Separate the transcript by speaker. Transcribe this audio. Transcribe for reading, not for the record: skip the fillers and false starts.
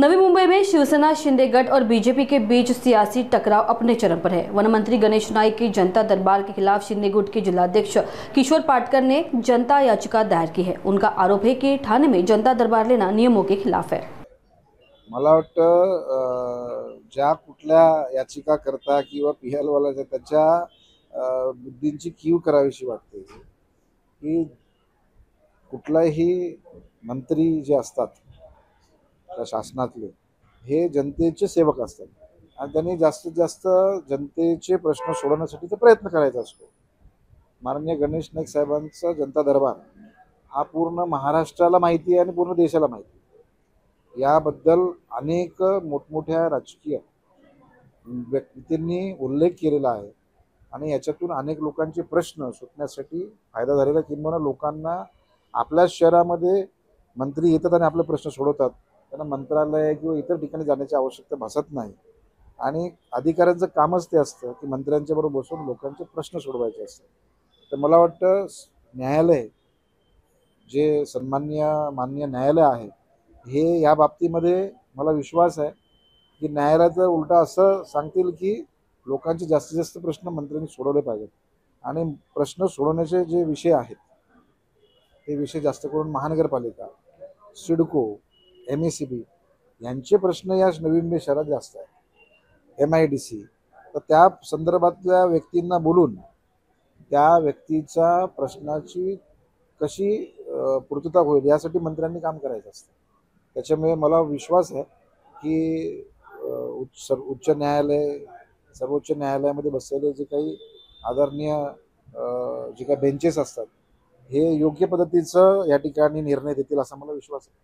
Speaker 1: नवी मुंबई में शिवसेना शिंदे गठ और बीजेपी के बीच सियासी टकराव अपने चरम पर है। वन मंत्री गणेश नाईक की जनता दरबार के खिलाफ शिंदे गुट के जिलाध्यक्ष किशोर पाटकर ने जनता याचिका दायर की है। उनका आरोप है कि ठाणे में जनता दरबार लेना नियमों के खिलाफ है।
Speaker 2: मला वाटतं ज्या कुठल्या याचिका करता किंवा PL वाल्याच्या त्याच्या बुद्धींची कीव करावीशी वाटते की कुठलाही मंत्री जे असतात त्या शासनातले हे जनतेचे सेवक असतात आणि त्यांनी जास्तीत जास्त जनतेचे प्रश्न सोडवण्यासाठीचा प्रयत्न करायचा असतो। माननीय गणेश नाईक साहेबांचा जनता दरबार हा पूर्ण महाराष्ट्राला माहिती आहे आणि पूर्ण देशाला माहिती आहे। याबद्दल अनेक मोठमोठ्या राजकीय व्यक्तींनी उल्लेख केलेला आहे आणि याच्यातून अनेक लोकांचे प्रश्न सुटण्यासाठी फायदा झालेला, किंवा लोकांना आपल्या शहरामध्ये मंत्री येतात आणि आपले प्रश्न सोडवतात, त्यांना मंत्रालय किंवा इतर ठिकाणी जाण्याची आवश्यकता भासत नाही आणि अधिकाऱ्यांचं कामच ते असतं की मंत्र्यांच्या बरोबर बसून लोकांचे प्रश्न सोडवायचे असतात। तर मला वाटतं न्यायालय जे माननीय न्यायालय आहे हे या बाबतीमध्ये मला विश्वास आहे की न्यायालयाचं उलटा असं सांगतील की लोकांचे जास्तीत जास्त प्रश्न मंत्र्यांनी सोडवले पाहिजेत आणि प्रश्न सोडवण्याचे जे विषय आहेत ते विषय जास्त करून महानगरपालिका, सिडको, MSCB यांचे प्रश्न या नवी मुंबई शहरात जास्त आहे। MIDC तर त्या संदर्भातल्या व्यक्तींना बोलून त्या व्यक्तीच्या प्रश्नाची कशी पूर्तता होईल यासाठी मंत्र्यांनी काम करायचं असतं। त्याच्यामुळे मला विश्वास आहे की उच्च न्यायालय, सर्वोच्च न्यायालयामध्ये बसलेले जे काही आदरणीय जे काही बेंचेस असतात हे योग्य पद्धतीचं या ठिकाणी निर्णय देतील असा मला विश्वास आहे।